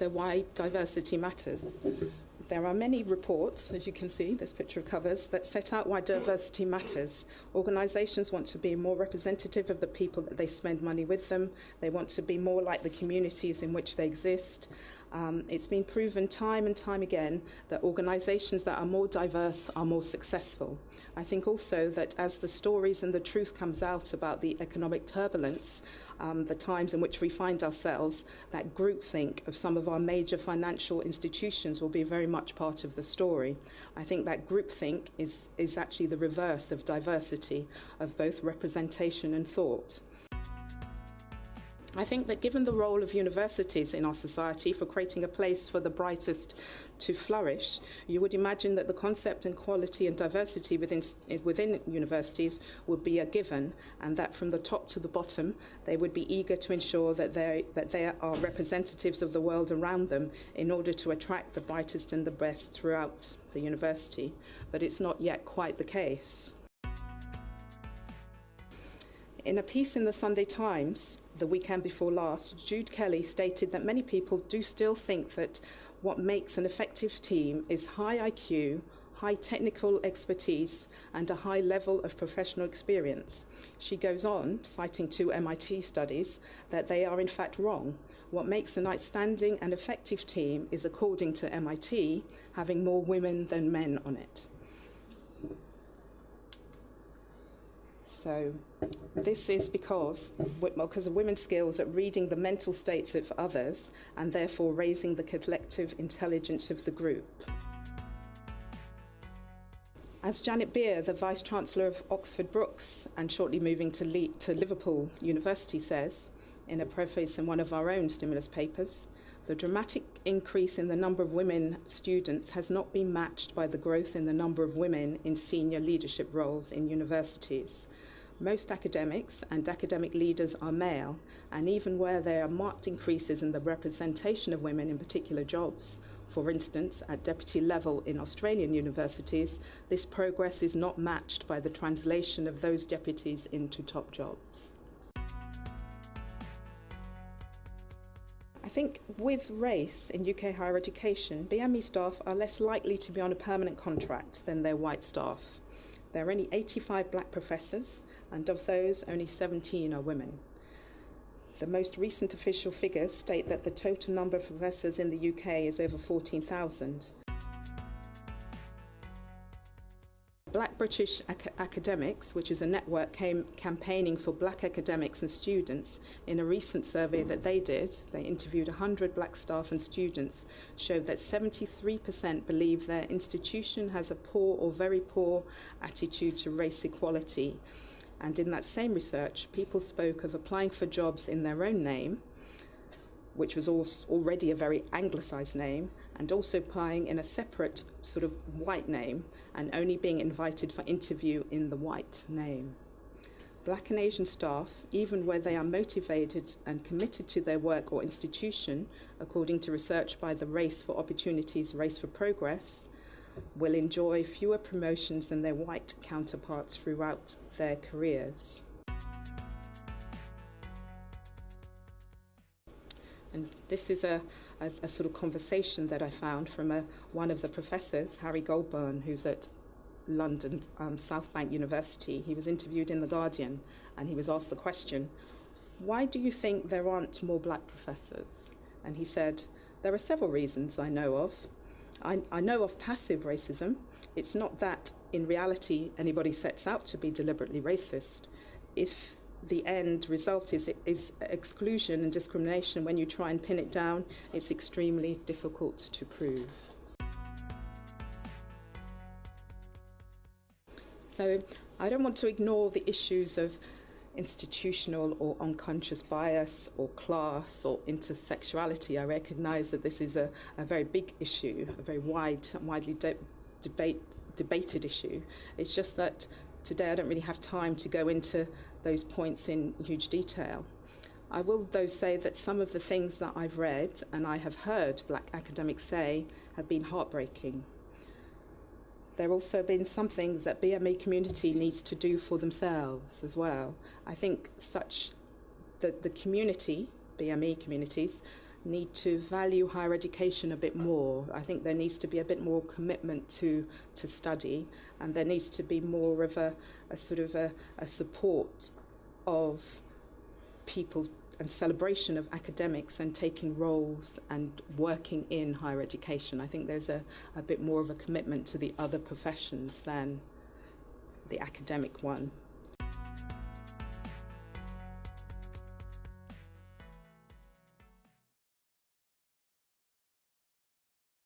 So why diversity matters? There are many reports, as you can see, this picture covers, that set out why diversity matters. Organisations want to be more representative of the people that they spend money with them. They want to be more like the communities in which they exist. It's been proven time and time again that organisations that are more diverse are more successful. I think also that as the stories and the truth comes out about the economic turbulence, the times in which we find ourselves, that groupthink of some of our major financial institutions will be very much part of the story. I think that groupthink is actually the reverse of diversity, of both representation and thought. I think that given the role of universities in our society for creating a place for the brightest to flourish, you would imagine that the concept and quality and diversity within universities would be a given, and that from the top to the bottom they would be eager to ensure that they are representatives of the world around them in order to attract the brightest and the best throughout the university. But it's not yet quite the case. In a piece in the Sunday Times the weekend before last, Jude Kelly stated that many people do still think that what makes an effective team is high IQ, high technical expertise, and a high level of professional experience. She goes on, citing 2 MIT studies, that they are in fact wrong. What makes an outstanding and effective team is, according to MIT, having more women than men on it. So this is because of women's skills at reading the mental states of others and therefore raising the collective intelligence of the group. As Janet Beer, the Vice-Chancellor of Oxford Brookes and shortly moving to Liverpool University, says in a preface in one of our own stimulus papers, the dramatic increase in the number of women students has not been matched by the growth in the number of women in senior leadership roles in universities. Most academics and academic leaders are male, and even where there are marked increases in the representation of women in particular jobs, for instance, at deputy level in Australian universities, this progress is not matched by the translation of those deputies into top jobs. I think with race in UK higher education, BME staff are less likely to be on a permanent contract than their white staff. There are only 85 black professors, and of those, only 17 are women. The most recent official figures state that the total number of professors in the UK is over 14,000. Black British Academics, which is a network campaigning for black academics and students, in a recent survey that they did, they interviewed 100 black staff and students, showed that 73% believe their institution has a poor or very poor attitude to race equality. And in that same research, people spoke of applying for jobs in their own name, which was already a very anglicised name, and also applying in a separate sort of white name and only being invited for interview in the white name. Black and Asian staff, even where they are motivated and committed to their work or institution, according to research by the Race for Opportunities, Race for Progress, will enjoy fewer promotions than their white counterparts throughout their careers. And this is a sort of conversation that I found from one of the professors, Harry Goldburn, who's at London South Bank University. He was interviewed in The Guardian, and he was asked the question, why do you think there aren't more black professors? And he said, there are several reasons I know of. I know of passive racism. It's not that in reality anybody sets out to be deliberately racist. If the end result is exclusion and discrimination, when you try and pin it down, it's extremely difficult to prove. So I don't want to ignore the issues of institutional or unconscious bias or class or intersectionality. I recognise that this is a very big issue, a very widely debated issue. It's just that today I don't really have time to go into those points in huge detail. I will though say that some of the things that I've read and I have heard black academics say have been heartbreaking. There have also been some things that BME community needs to do for themselves as well. I think the community, BME communities, need to value higher education a bit more. I think there needs to be a bit more commitment to study, and there needs to be more of a sort of a support of people and celebration of academics and taking roles and working in higher education. I think there's a bit more of a commitment to the other professions than the academic one.